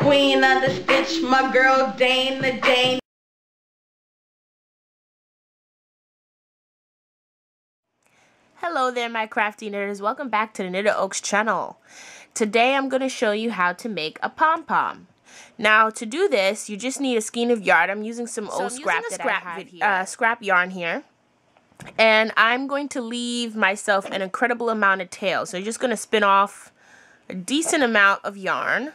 queen of the stitch, my girl Dana Dane. Hello there, my crafty nerds. Welcome back to the Knitted Oaks channel. Today I'm going to show you how to make a pom-pom. Now, to do this, you just need a skein of yarn. I'm using some old scrap yarn here. And I'm going to leave myself an incredible amount of tail. So you're just going to spin off a decent amount of yarn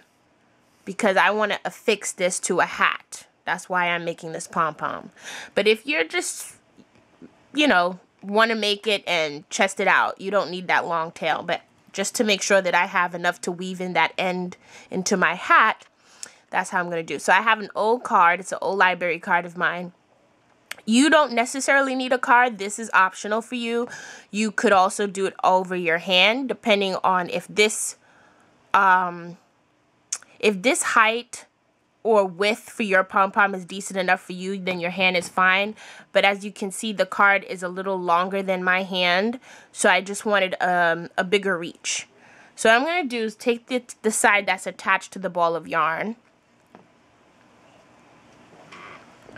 because I want to affix this to a hat. That's why I'm making this pom-pom. But if you're just, want to make it and chest it out, you don't need that long tail. But just to make sure that I have enough to weave in that end into my hat, that's how I'm going to do. So I have an old card. It's an old library card of mine. You don't necessarily need a card. This is optional for you. You could also do it over your hand, depending on if this height or width for your pom-pom is decent enough for you, then your hand is fine. But as you can see, the card is a little longer than my hand, so I just wanted a bigger reach. So what I'm going to do is take the side that's attached to the ball of yarn.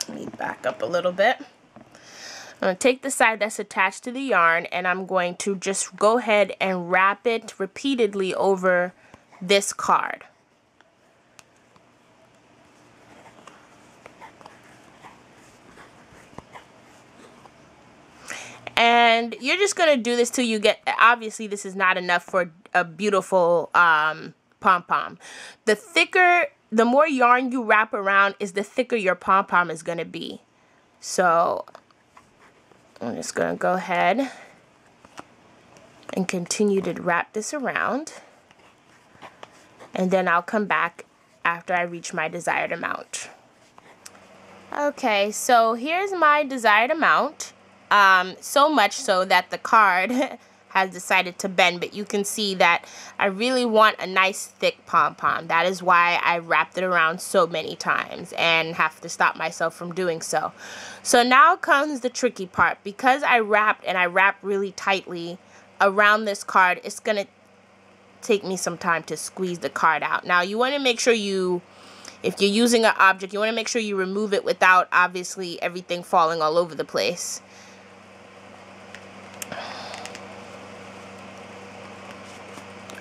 Let me back up a little bit. I'm going to take the side that's attached to the yarn, and I'm going to just go ahead and wrap it repeatedly over this card. And you're just going to do this till you get, obviously this is not enough for a beautiful pom-pom. The more yarn you wrap around is the thicker your pom-pom is going to be. So I'm just going to go ahead and continue to wrap this around. And then I'll come back after I reach my desired amount. Okay, so here's my desired amount. So much so that the card has decided to bend, but you can see that I really want a nice thick pom-pom. That is why I wrapped it around so many times and have to stop myself from doing so. So now comes the tricky part. Because I wrapped really tightly around this card, it's going to take me some time to squeeze the card out. Now you want to make sure if you're using an object, you want to make sure you remove it without obviously everything falling all over the place.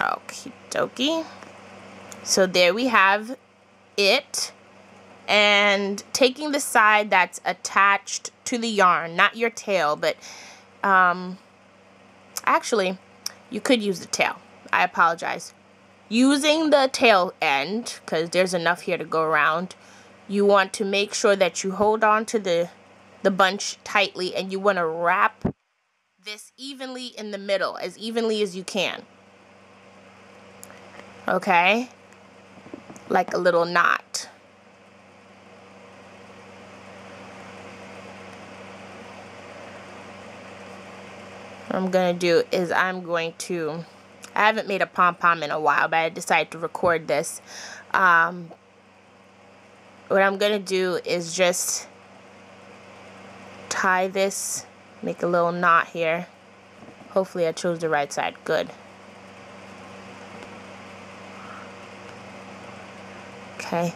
Okie dokie. So there we have it. And taking the side that's attached to the yarn, not your tail, but actually, you could use the tail. I apologize. Using the tail end, because there's enough here to go around, you want to make sure that you hold on to the bunch tightly, and you want to wrap this evenly in the middle, as evenly as you can. Okay, like a little knot. What I'm going to do is I haven't made a pom-pom in a while, but I decided to record this. What I'm going to do is just tie this, make a little knot here. Hopefully I chose the right side. Good. Okay,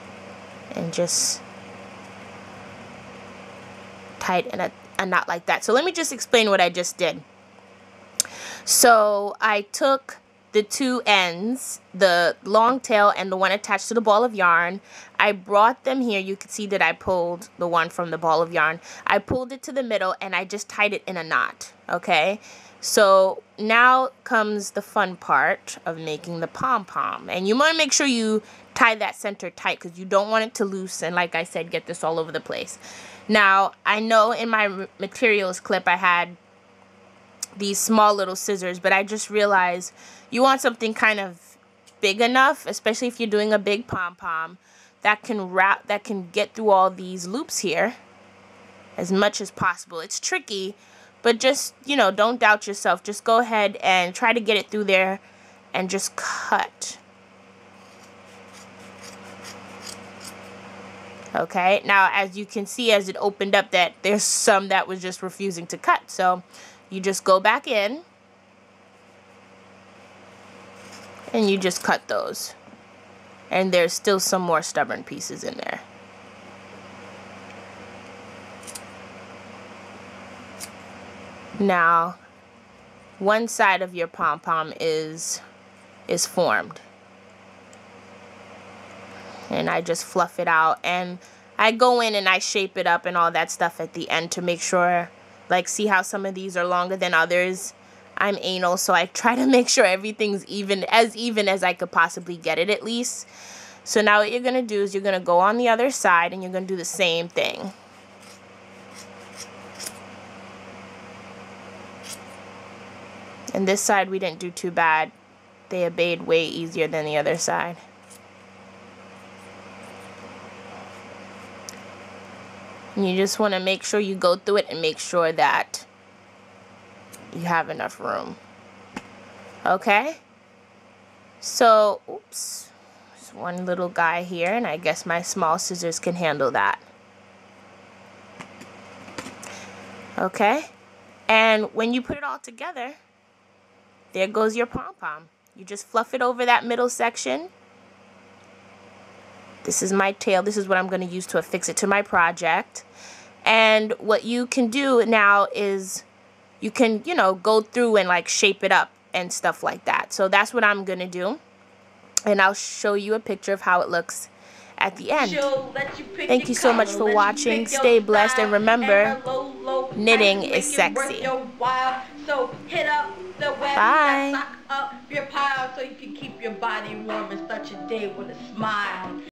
and just tie it in a knot like that. So let me just explain what I just did. So I took the two ends, the long tail and the one attached to the ball of yarn. I brought them here. You can see that I pulled the one from the ball of yarn. I pulled it to the middle and I just tied it in a knot. Okay, so now comes the fun part of making the pom-pom. And you want to make sure you tie that center tight because you don't want it to loose and, like I said, get this all over the place. Now, I know in my materials clip I had these small little scissors, but I just realized you want something kind of big enough, especially if you're doing a big pom-pom, that can get through all these loops here as much as possible. It's tricky, but just, don't doubt yourself. Just go ahead and try to get it through there and just cut. Okay, now as you can see, as it opened up, that there's some that was just refusing to cut. So you just go back in and you just cut those. And there's still some more stubborn pieces in there. Now, one side of your pom-pom is formed. And I just fluff it out, and I go in and I shape it up and all that stuff at the end to make sure, like, see how some of these are longer than others. I'm anal, so I try to make sure everything's even as I could possibly get it, at least. So now what you're going to do is you're going to go on the other side and you're going to do the same thing. And this side we didn't do too bad. They obeyed way easier than the other side. And you just want to make sure you go through it and make sure that you have enough room. Okay? So, oops. There's one little guy here, and I guess my small scissors can handle that. Okay? And when you put it all together, there goes your pom-pom. You just fluff it over that middle section. This is my tail. This is what I'm going to use to affix it to my project. And what you can do now is you can, you know, go through and like shape it up and stuff like that. So that's what I'm going to do. And I'll show you a picture of how it looks at the end. Thank you so much for watching. Stay blessed, and remember, knitting is sexy. So hit up the website, Bye. sock up your pile so you can keep your body warm and start your day with a smile.